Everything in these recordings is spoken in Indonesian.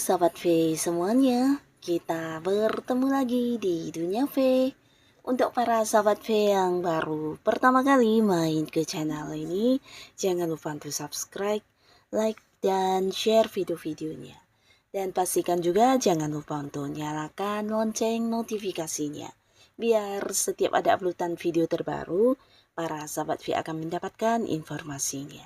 Sahabat V semuanya, kita bertemu lagi di Dunia V. Untuk para sahabat V yang baru pertama kali main ke channel ini, jangan lupa untuk subscribe, like, dan share video-videonya. Dan pastikan juga jangan lupa untuk nyalakan lonceng notifikasinya, biar setiap ada uploadan video terbaru, para sahabat V akan mendapatkan informasinya.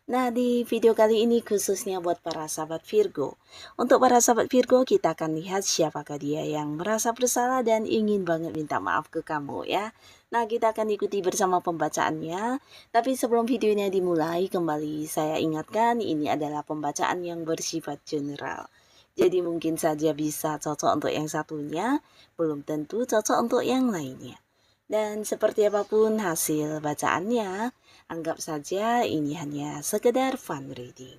Nah, di video kali ini khususnya buat para sahabat Virgo. Untuk para sahabat Virgo, kita akan lihat siapakah dia yang merasa bersalah dan ingin banget minta maaf ke kamu ya. Nah, kita akan ikuti bersama pembacaannya. Tapi sebelum videonya dimulai, kembali saya ingatkan ini adalah pembacaan yang bersifat general. Jadi mungkin saja bisa cocok untuk yang satunya, belum tentu cocok untuk yang lainnya. Dan seperti apapun hasil bacaannya, anggap saja ini hanya sekedar fun reading.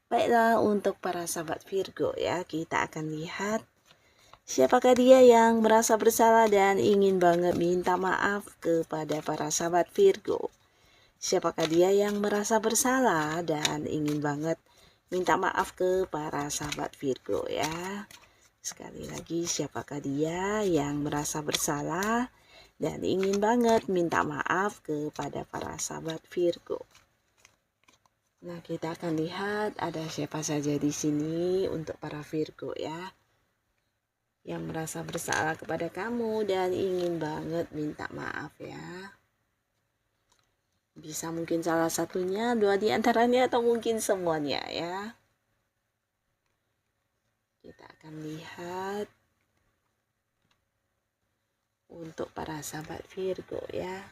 Baiklah, untuk para sahabat Virgo ya, kita akan lihat siapakah dia yang merasa bersalah dan ingin banget minta maaf kepada para sahabat Virgo. Siapakah dia yang merasa bersalah dan ingin banget minta maaf ke para sahabat Virgo ya. Sekali lagi, siapakah dia yang merasa bersalah dan ingin banget minta maaf kepada para sahabat Virgo. Nah, kita akan lihat ada siapa saja di sini untuk para Virgo ya, yang merasa bersalah kepada kamu dan ingin banget minta maaf ya. Bisa mungkin salah satunya, dua di antaranya, atau mungkin semuanya ya. Kita akan lihat untuk para sahabat Virgo ya.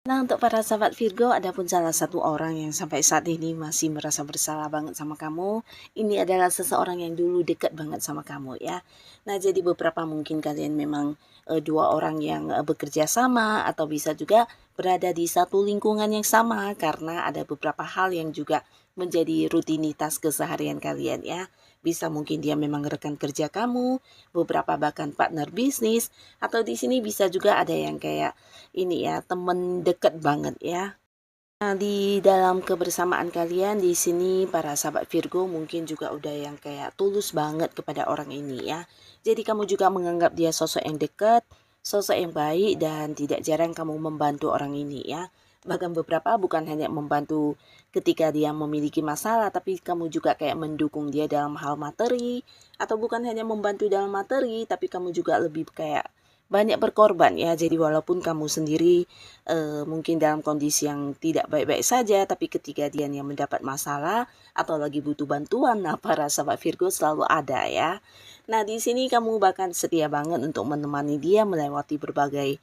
Nah, untuk para sahabat Virgo, ada pun salah satu orang yang sampai saat ini masih merasa bersalah banget sama kamu. Ini adalah seseorang yang dulu dekat banget sama kamu ya. Nah, jadi beberapa mungkin kalian memang dua orang yang bekerja sama, atau bisa juga berada di satu lingkungan yang sama, karena ada beberapa hal yang juga menjadi rutinitas keseharian kalian ya. Bisa mungkin dia memang rekan kerja kamu, beberapa bahkan partner bisnis, atau di sini bisa juga ada yang kayak ini ya, temen deket banget ya. Nah, di dalam kebersamaan kalian di sini para sahabat Virgo mungkin juga udah yang kayak tulus banget kepada orang ini ya. Jadi kamu juga menganggap dia sosok yang dekat, sosok yang baik, dan tidak jarang kamu membantu orang ini ya. Bahkan beberapa bukan hanya membantu ketika dia memiliki masalah, tapi kamu juga kayak mendukung dia dalam hal materi, atau bukan hanya membantu dalam materi, tapi kamu juga lebih kayak banyak berkorban ya. Jadi walaupun kamu sendiri mungkin dalam kondisi yang tidak baik-baik saja, tapi ketika dia yang mendapat masalah atau lagi butuh bantuan, nah para sahabat Virgo selalu ada ya. Nah, di sini kamu bahkan setia banget untuk menemani dia melewati berbagai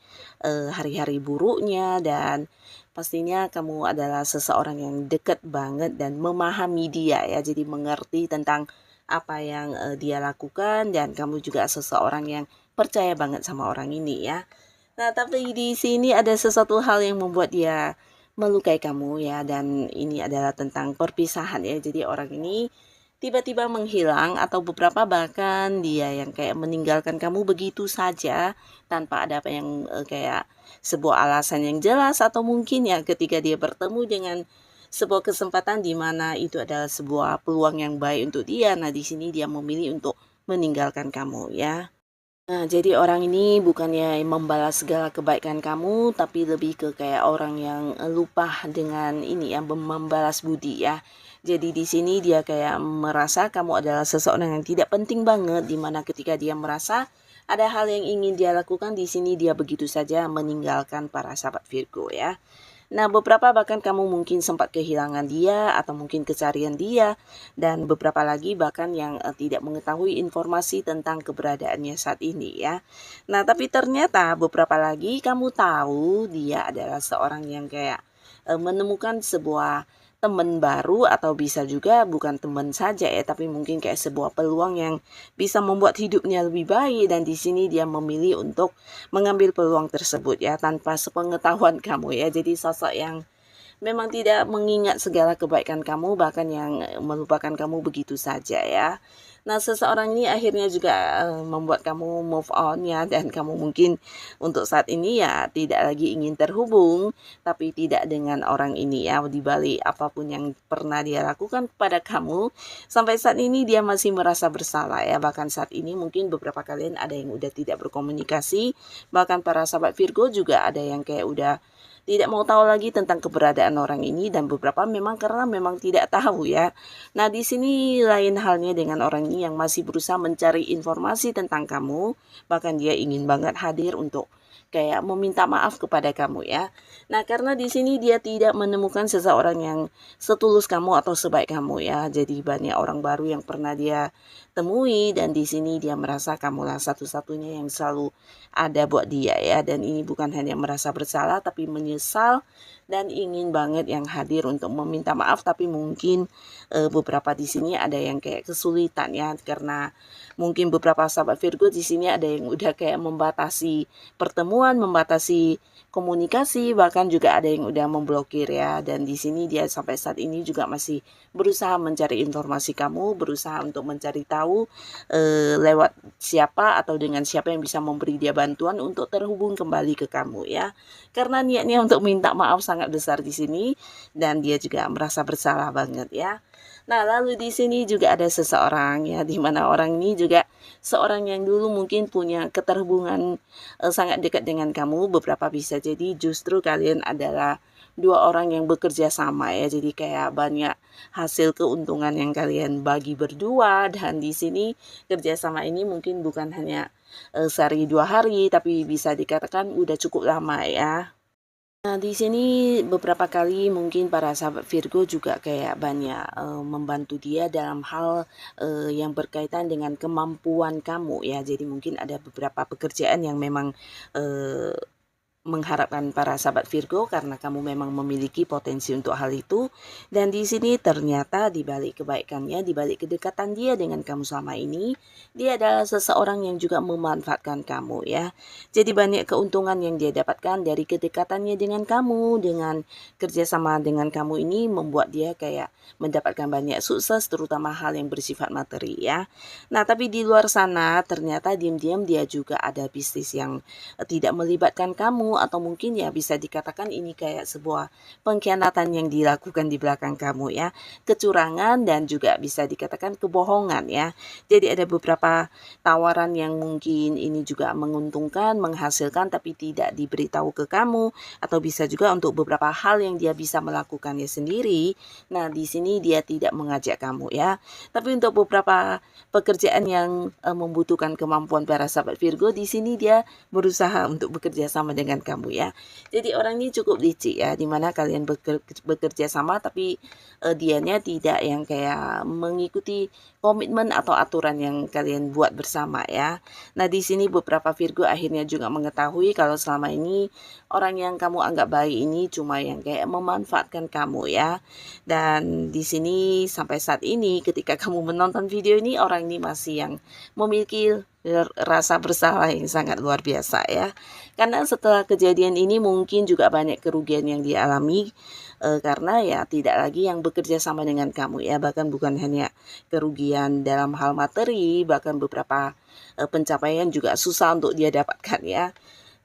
hari-hari buruknya, dan pastinya kamu adalah seseorang yang dekat banget dan memahami dia ya. Jadi mengerti tentang apa yang dia lakukan, dan kamu juga seseorang yang percaya banget sama orang ini ya. Nah, tapi di sini ada sesuatu hal yang membuat dia melukai kamu ya, dan ini adalah tentang perpisahan ya. Jadi orang ini tiba-tiba menghilang, atau beberapa bahkan dia yang kayak meninggalkan kamu begitu saja tanpa ada apa yang kayak sebuah alasan yang jelas, atau mungkin ya ketika dia bertemu dengan sebuah kesempatan di mana itu adalah sebuah peluang yang baik untuk dia. Nah, di sini dia memilih untuk meninggalkan kamu ya. Nah, jadi orang ini bukannya membalas segala kebaikan kamu, tapi lebih ke kayak orang yang lupa dengan ini ya, membalas budi ya. Jadi di sini dia kayak merasa kamu adalah seseorang yang tidak penting banget, dimana ketika dia merasa ada hal yang ingin dia lakukan, di sini dia begitu saja meninggalkan para sahabat Virgo ya. Nah, beberapa bahkan kamu mungkin sempat kehilangan dia, atau mungkin keseharian dia, dan beberapa lagi bahkan yang tidak mengetahui informasi tentang keberadaannya saat ini ya. Nah, tapi ternyata beberapa lagi kamu tahu dia adalah seorang yang kayak menemukan sebuah teman baru, atau bisa juga bukan teman saja ya, tapi mungkin kayak sebuah peluang yang bisa membuat hidupnya lebih baik, dan di sini dia memilih untuk mengambil peluang tersebut ya tanpa sepengetahuan kamu ya. Jadi sosok yang memang tidak mengingat segala kebaikan kamu, bahkan yang melupakan kamu begitu saja ya. Nah, seseorang ini akhirnya juga membuat kamu move on ya, dan kamu mungkin untuk saat ini ya tidak lagi ingin terhubung, tapi tidak dengan orang ini ya. Di balik apapun yang pernah dia lakukan kepada kamu, sampai saat ini dia masih merasa bersalah ya. Bahkan saat ini mungkin beberapa kalian ada yang udah tidak berkomunikasi, bahkan para sahabat Virgo juga ada yang kayak udah tidak mau tahu lagi tentang keberadaan orang ini, dan beberapa memang karena memang tidak tahu ya. Nah, di sini lain halnya dengan orang ini yang masih berusaha mencari informasi tentang kamu, bahkan dia ingin banget hadir untuk kayak meminta maaf kepada kamu ya. Nah, karena di sini dia tidak menemukan seseorang yang setulus kamu atau sebaik kamu ya. Jadi banyak orang baru yang pernah dia temui, dan di sini dia merasa kamulah satu-satunya yang selalu ada buat dia ya. Dan ini bukan hanya merasa bersalah, tapi menyesal dan ingin banget yang hadir untuk meminta maaf. Tapi mungkin beberapa di sini ada yang kayak kesulitan ya, karena mungkin beberapa sahabat Virgo di sini ada yang udah kayak membatasi pertemuan, membatasi komunikasi, bahkan juga ada yang udah memblokir ya. Dan di sini dia sampai saat ini juga masih berusaha mencari informasi kamu, berusaha untuk mencari tahu lewat siapa atau dengan siapa yang bisa memberi dia bantuan untuk terhubung kembali ke kamu ya. Karena niatnya untuk minta maaf sangat besar di sini, dan dia juga merasa bersalah banget ya. Nah, lalu di sini juga ada seseorang ya, di mana orang ini juga seorang yang dulu mungkin punya keterhubungan sangat dekat dengan kamu. Beberapa bisa jadi justru kalian adalah dua orang yang bekerja sama ya. Jadi kayak banyak hasil keuntungan yang kalian bagi berdua, dan di sini kerjasama ini mungkin bukan hanya sehari 2 hari, tapi bisa dikatakan udah cukup lama ya. Nah, di sini beberapa kali mungkin para sahabat Virgo juga kayak banyak membantu dia dalam hal yang berkaitan dengan kemampuan kamu ya. Jadi mungkin ada beberapa pekerjaan yang memang eh, mengharapkan para sahabat Virgo karena kamu memang memiliki potensi untuk hal itu. Dan di sini ternyata di balik kebaikannya, di balik kedekatan dia dengan kamu selama ini, dia adalah seseorang yang juga memanfaatkan kamu ya. Jadi banyak keuntungan yang dia dapatkan dari kedekatannya dengan kamu, dengan kerjasama dengan kamu ini membuat dia kayak mendapatkan banyak sukses, terutama hal yang bersifat materi ya. Nah, tapi di luar sana ternyata diam-diam dia juga ada bisnis yang tidak melibatkan kamu, atau mungkin ya bisa dikatakan ini kayak sebuah pengkhianatan yang dilakukan di belakang kamu ya, kecurangan dan juga bisa dikatakan kebohongan ya. Jadi ada beberapa tawaran yang mungkin ini juga menguntungkan, menghasilkan, tapi tidak diberitahu ke kamu, atau bisa juga untuk beberapa hal yang dia bisa melakukannya sendiri. Nah, di sini dia tidak mengajak kamu ya. Tapi untuk beberapa pekerjaan yang membutuhkan kemampuan para sahabat Virgo, di sini dia berusaha untuk bekerja sama dengan kamu ya. Jadi orang ini cukup licik ya, dimana kalian bekerja sama tapi dianya tidak yang kayak mengikuti komitmen atau aturan yang kalian buat bersama ya. Nah, di sini beberapa Virgo akhirnya juga mengetahui kalau selama ini orang yang kamu anggap baik ini cuma yang kayak memanfaatkan kamu ya. Dan di sini sampai saat ini ketika kamu menonton video ini, orang ini masih yang memiliki rasa bersalah yang sangat luar biasa ya. Karena setelah kejadian ini mungkin juga banyak kerugian yang dialami karena ya tidak lagi yang bekerja sama dengan kamu ya. Bahkan bukan hanya kerugian dalam hal materi, bahkan beberapa pencapaian juga susah untuk dia dapatkan ya.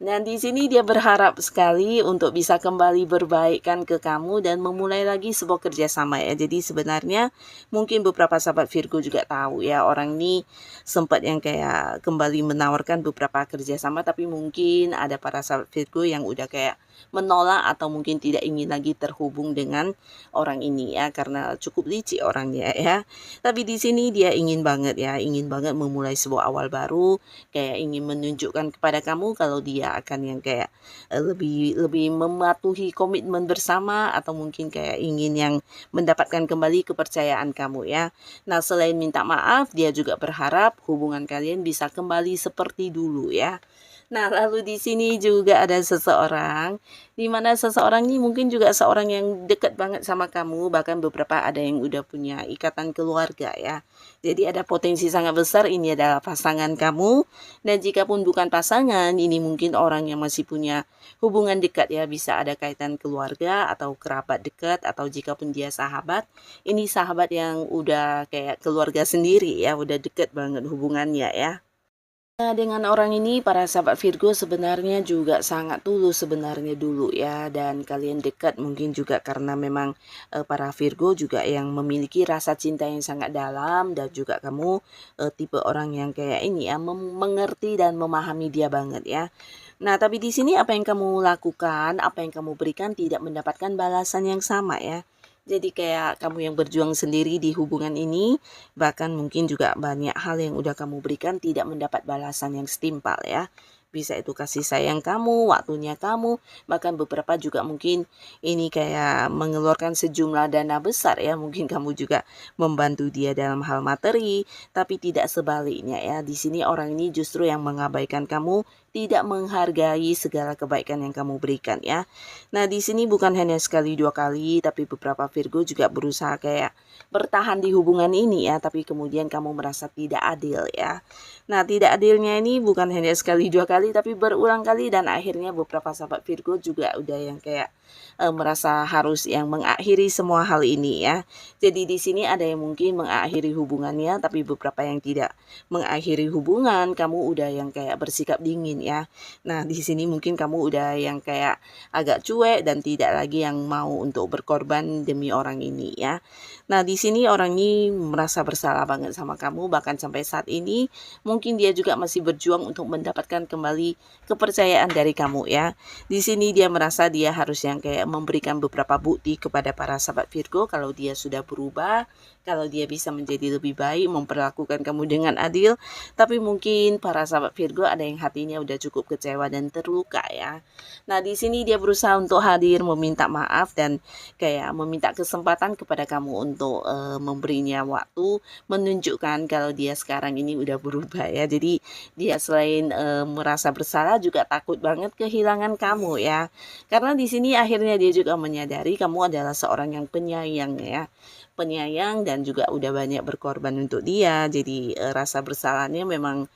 Dan di sini dia berharap sekali untuk bisa kembali berbaikan ke kamu dan memulai lagi sebuah kerjasama ya. Jadi sebenarnya mungkin beberapa sahabat Virgo juga tahu ya, orang ini sempat yang kayak kembali menawarkan beberapa kerjasama, tapi mungkin ada para sahabat Virgo yang udah kayak menolak atau mungkin tidak ingin lagi terhubung dengan orang ini ya, karena cukup licik orangnya ya. Tapi di sini dia ingin banget ya, ingin banget memulai sebuah awal baru, kayak ingin menunjukkan kepada kamu kalau dia akan yang kayak lebih lebih mematuhi komitmen bersama, atau mungkin kayak ingin yang mendapatkan kembali kepercayaan kamu ya. Nah, selain minta maaf, dia juga berharap hubungan kalian bisa kembali seperti dulu ya. Nah, lalu di sini juga ada seseorang, di mana seseorang ini mungkin juga seorang yang dekat banget sama kamu, bahkan beberapa ada yang udah punya ikatan keluarga ya. Jadi ada potensi sangat besar ini adalah pasangan kamu, dan jika pun bukan pasangan, ini mungkin orang yang masih punya hubungan dekat ya, bisa ada kaitan keluarga atau kerabat dekat, atau jika pun dia sahabat, ini sahabat yang udah kayak keluarga sendiri ya, udah dekat banget hubungannya ya. Nah, dengan orang ini para sahabat Virgo sebenarnya juga sangat tulus sebenarnya dulu ya, dan kalian dekat mungkin juga karena memang para Virgo juga yang memiliki rasa cinta yang sangat dalam, dan juga kamu tipe orang yang kayak ini ya, mengerti dan memahami dia banget ya. Nah, tapi di sini apa yang kamu lakukan, apa yang kamu berikan tidak mendapatkan balasan yang sama ya. Jadi kayak kamu yang berjuang sendiri di hubungan ini, bahkan mungkin juga banyak hal yang udah kamu berikan tidak mendapat balasan yang setimpal ya. Bisa itu kasih sayang kamu, waktunya kamu, bahkan beberapa juga mungkin ini kayak mengeluarkan sejumlah dana besar ya. Mungkin kamu juga membantu dia dalam hal materi, tapi tidak sebaliknya ya. Di sini orang ini justru yang mengabaikan kamu, tidak menghargai segala kebaikan yang kamu berikan ya. Nah, di sini bukan hanya sekali dua kali, tapi beberapa Virgo juga berusaha kayak bertahan di hubungan ini ya, tapi kemudian kamu merasa tidak adil ya. Nah, tidak adilnya ini bukan hanya sekali dua kali, tapi berulang kali, dan akhirnya beberapa sahabat Virgo juga udah yang kayak merasa harus yang mengakhiri semua hal ini ya. Jadi di sini ada yang mungkin mengakhiri hubungannya, tapi beberapa yang tidak mengakhiri hubungan, kamu udah yang kayak bersikap dingin ya. Nah, di sini mungkin kamu udah yang kayak agak cuek dan tidak lagi yang mau untuk berkorban demi orang ini ya. Nah, di sini orang ini merasa bersalah banget sama kamu, bahkan sampai saat ini mungkin dia juga masih berjuang untuk mendapatkan kembali kepercayaan dari kamu ya. Di sini dia merasa dia harus yang kayak memberikan beberapa bukti kepada para sahabat Virgo kalau dia sudah berubah, kalau dia bisa menjadi lebih baik, memperlakukan kamu dengan adil. Tapi mungkin para sahabat Virgo ada yang hatinya udah cukup kecewa dan terluka ya. Nah, di sini dia berusaha untuk hadir, meminta maaf, dan kayak meminta kesempatan kepada kamu untuk memberinya waktu, menunjukkan kalau dia sekarang ini udah berubah ya. Jadi dia selain merasa bersalah juga takut banget kehilangan kamu ya. Karena di sini akhirnya dia juga menyadari kamu adalah seorang yang penyayang ya. Penyayang dan juga udah banyak berkorban untuk dia. Jadi rasa bersalahnya memang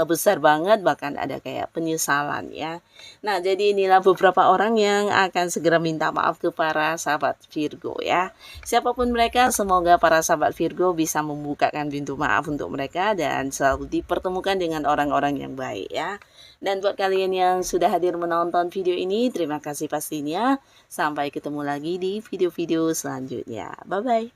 besar banget, bahkan ada kayak penyesalan ya. Nah, jadi inilah beberapa orang yang akan segera minta maaf ke para sahabat Virgo ya. Siapapun mereka, semoga para sahabat Virgo bisa membukakan pintu maaf untuk mereka dan selalu dipertemukan dengan orang-orang yang baik ya. Dan buat kalian yang sudah hadir menonton video ini, terima kasih pastinya. Sampai ketemu lagi di video-video selanjutnya. Bye-bye.